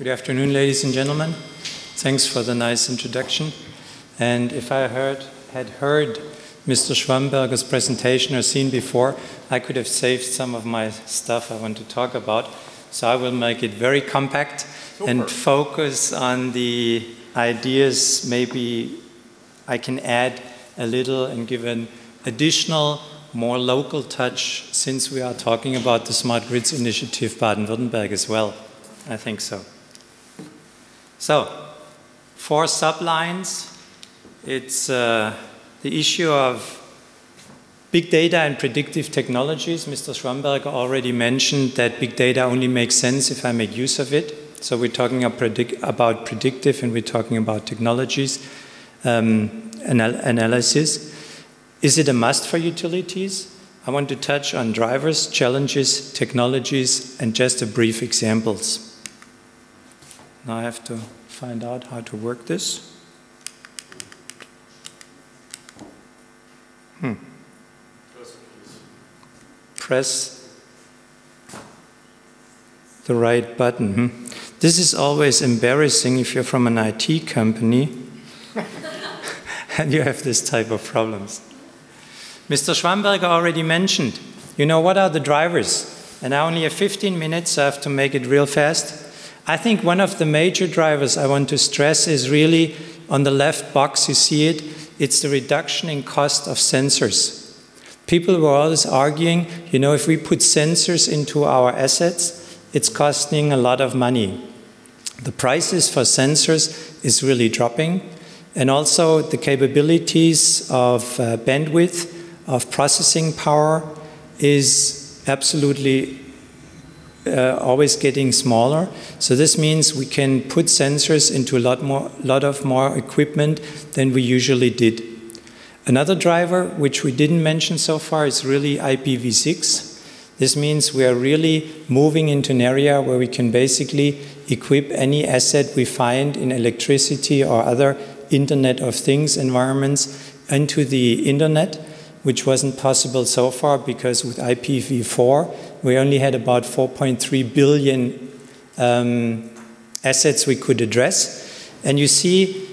Good afternoon, ladies and gentlemen. Thanks for the nice introduction. And if I had heard Mr. Schwamberger's presentation or seen before, I could have saved some of my stuff I want to talk about. So I will make it very compact and focus on the ideas. Maybe I can add a little and give an additional, more local touch, since we are talking about the Smart Grids Initiative Baden-Württemberg as well. I think so. So, 4 sublines. It's the issue of big data and predictive technologies. Mr. Schwamberger already mentioned that big data only makes sense if I make use of it. So we're talking about predictive, and we're talking about technologies, analysis. Is it a must for utilities? I want to touch on drivers, challenges, technologies, and just a brief examples. Now I have to find out how to work this. Press the right button. This is always embarrassing if you're from an IT company and you have this type of problems. Mr. Schwamberger already mentioned, you know, what are the drivers? And I only have 15 minutes, so I have to make it real fast. I think one of the major drivers I want to stress is really on the left box, you see it, it's the reduction in cost of sensors. People were always arguing, you know, if we put sensors into our assets, it's costing a lot of money. The prices for sensors is really dropping, and also the capabilities of bandwidth, of processing power is absolutely always getting smaller. So this means we can put sensors into a lot more equipment than we usually did. Another driver, which we didn't mention so far, is really IPv6. This means we are really moving into an area where we can basically equip any asset we find in electricity or other Internet of Things environments into the Internet, which wasn't possible so far because with IPv4, we only had about 4.3 billion assets we could address. And you see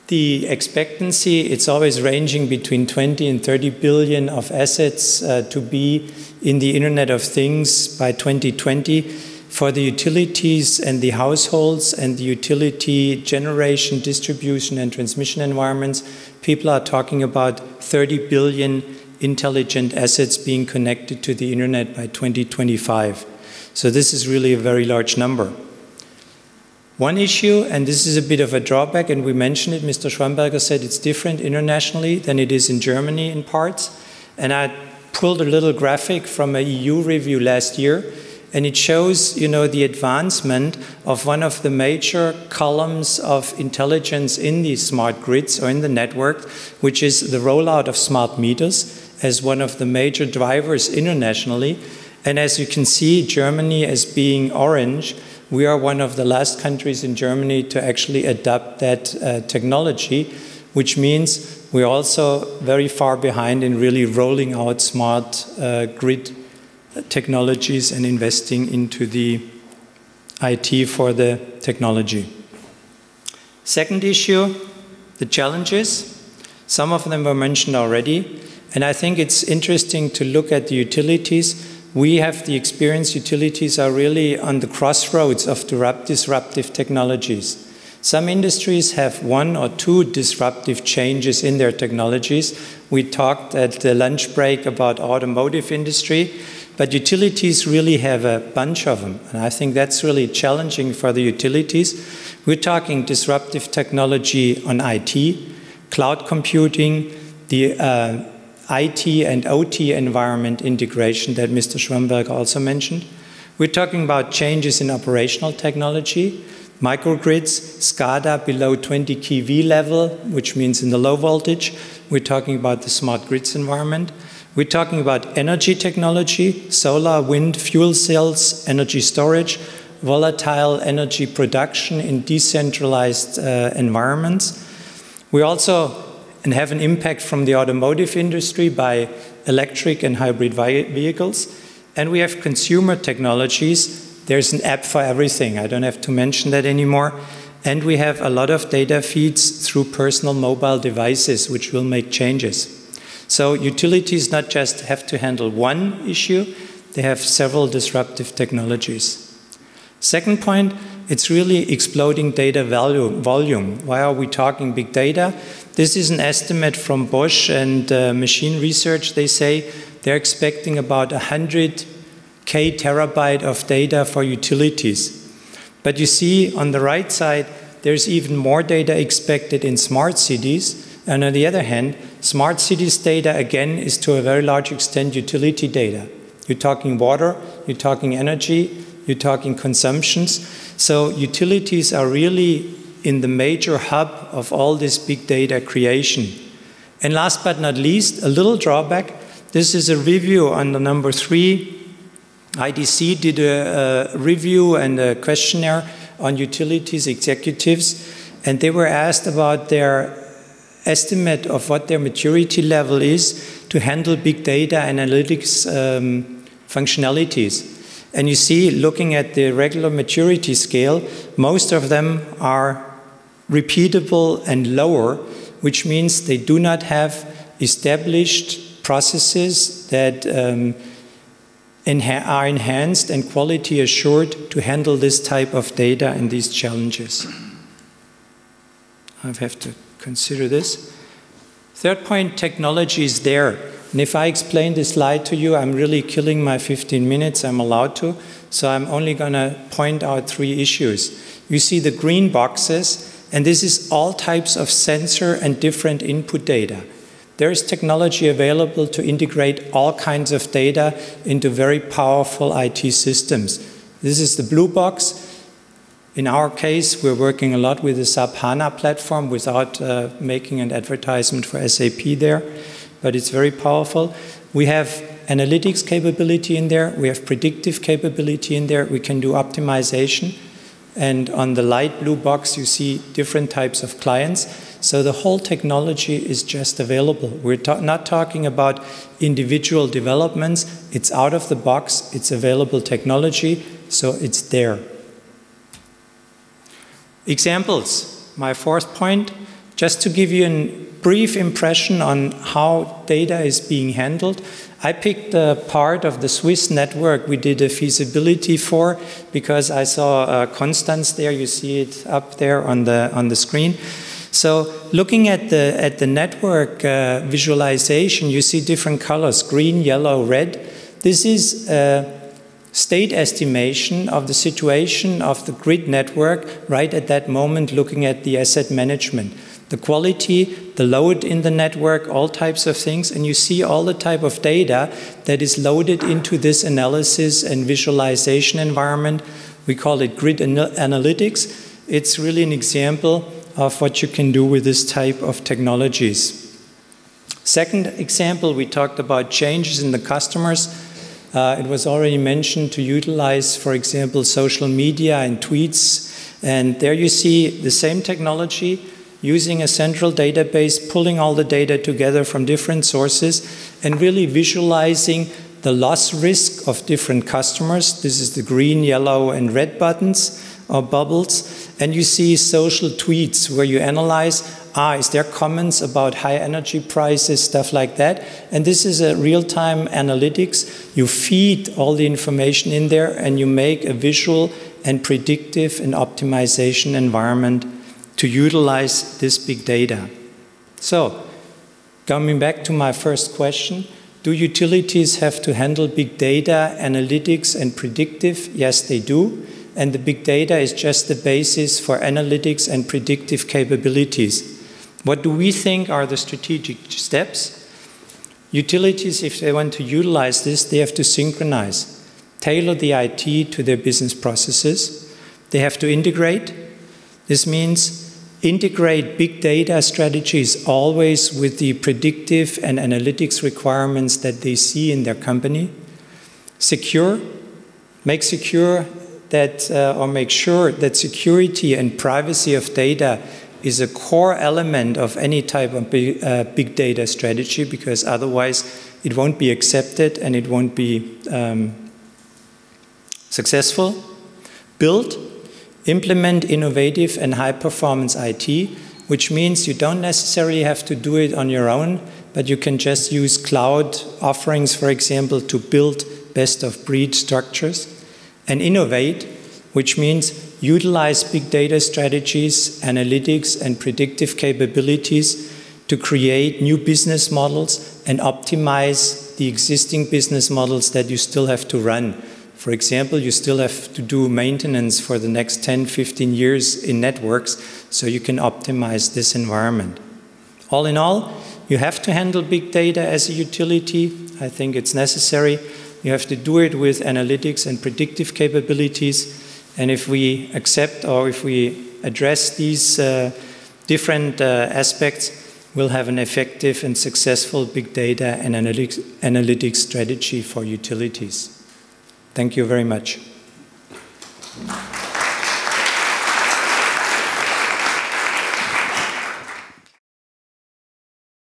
the expectancy, it's always ranging between 20 and 30 billion of assets to be in the Internet of Things by 2020. For the utilities and the households and the utility generation, distribution and transmission environments, people are talking about 30 billion intelligent assets being connected to the Internet by 2025. So this is really a very large number. One issue, and this is a bit of a drawback, and we mentioned it, Mr. Schwamberger said it's different internationally than it is in Germany in parts. And I pulled a little graphic from an EU review last year, and it shows, you know, the advancement of one of the major columns of intelligence in these smart grids or in the network, which is the rollout of smart meters as one of the major drivers internationally. And as you can see, Germany as being orange, we are one of the last countries in Germany to actually adopt that technology, which means we're also very far behind in really rolling out smart grid technologies and investing into the IT for the technology. Second issue, the challenges. Some of them were mentioned already, and I think it's interesting to look at the utilities. We have the experience, utilities are really on the crossroads of disruptive technologies. Some industries have 1 or 2 disruptive changes in their technologies. We talked at the lunch break about automotive industry, but utilities really have a bunch of them. And I think that's really challenging for the utilities. We're talking disruptive technology on IT, cloud computing, the IT and OT environment integration that Mr. Schwamberger also mentioned. We're talking about changes in operational technology, microgrids, SCADA below 20 kV level, which means in the low voltage. We're talking about the smart grids environment. We're talking about energy technology, solar, wind, fuel cells, energy storage, volatile energy production in decentralized environments. We also have an impact from the automotive industry by electric and hybrid vehicles. And we have consumer technologies there's an app for everything. I don't have to mention that anymore. And we have a lot of data feeds through personal mobile devices, which will make changes. So utilities not just have to handle one issue, they have several disruptive technologies. Second point, it's really exploding data volume. Why are we talking big data? This is an estimate from Bosch and Machine Research. They say they're expecting about 100K terabyte of data for utilities. But you see on the right side, there's even more data expected in smart cities. And on the other hand, smart cities data, again, is to a very large extent utility data. You're talking water, you're talking energy, you're talking consumptions. So utilities are really in the major hub of all this big data creation. And last but not least, a little drawback. This is a review on the number 3. IDC did a review and a questionnaire on utilities executives, and they were asked about their estimate of what their maturity level is to handle big data analytics functionalities. And you see, looking at the regular maturity scale, most of them are repeatable and lower, which means they do not have established processes that are enhanced and quality assured to handle this type of data and these challenges. I have to consider this. Third point, technology is there. And if I explain this slide to you, I'm really killing my 15 minutes. I'm allowed to. So I'm only going to point out 3 issues. You see the green boxes, and this is all types of sensor and different input data. There is technology available to integrate all kinds of data into very powerful IT systems. This is the blue box. In our case, we're working a lot with the SAP HANA platform without making an advertisement for SAP there, but it's very powerful. We have analytics capability in there. We have predictive capability in there. We can do optimization. And on the light blue box, you see different types of clients. So the whole technology is just available. We're not talking about individual developments. It's out of the box. It's available technology, so it's there. Examples. My 4th point, just to give you a brief impression on how data is being handled. I picked a part of the Swiss network we did a feasibility for because I saw Constance there. You see it up there on the screen. So looking at the network visualization, you see different colors, green, yellow, red. This is a state estimation of the situation of the grid network right at that moment, looking at the asset management. The quality, the load in the network, all types of things, and you see all the type of data that is loaded into this analysis and visualization environment. We call it grid analytics. It's really an example of what you can do with this type of technologies. Second example, we talked about changes in the customers. It was already mentioned to utilize, for example, social media and tweets. And there you see the same technology using a central database, pulling all the data together from different sources and really visualizing the loss risk of different customers. This is the green, yellow, and red buttons or bubbles. And you see social tweets where you analyze, is there comments about high energy prices, stuff like that. And this is a real-time analytics. You feed all the information in there and you make a visual and predictive and optimization environment to utilize this big data. So, coming back to my first question, do utilities have to handle big data, analytics, and predictive? Yes, they do. And the big data is just the basis for analytics and predictive capabilities. What do we think are the strategic steps? Utilities, if they want to utilize this, they have to synchronize, tailor the IT to their business processes. They have to integrate. This means integrate big data strategies always with the predictive and analytics requirements that they see in their company. Secure, make sure that security and privacy of data is a core element of any type of big data strategy, because otherwise it won't be accepted and it won't be successful. build, implement innovative and high-performance IT, which means you don't necessarily have to do it on your own, but you can just use cloud offerings, for example, to build best-of-breed structures. And innovate, which means utilize big data strategies, analytics, and predictive capabilities to create new business models and optimize the existing business models that you still have to run. For example, you still have to do maintenance for the next 10, 15 years in networks, so you can optimize this environment. All in all, you have to handle big data as a utility. I think it's necessary. You have to do it with analytics and predictive capabilities. And if we accept or if we address these different aspects, we'll have an effective and successful big data and analytics strategy for utilities. Thank you very much.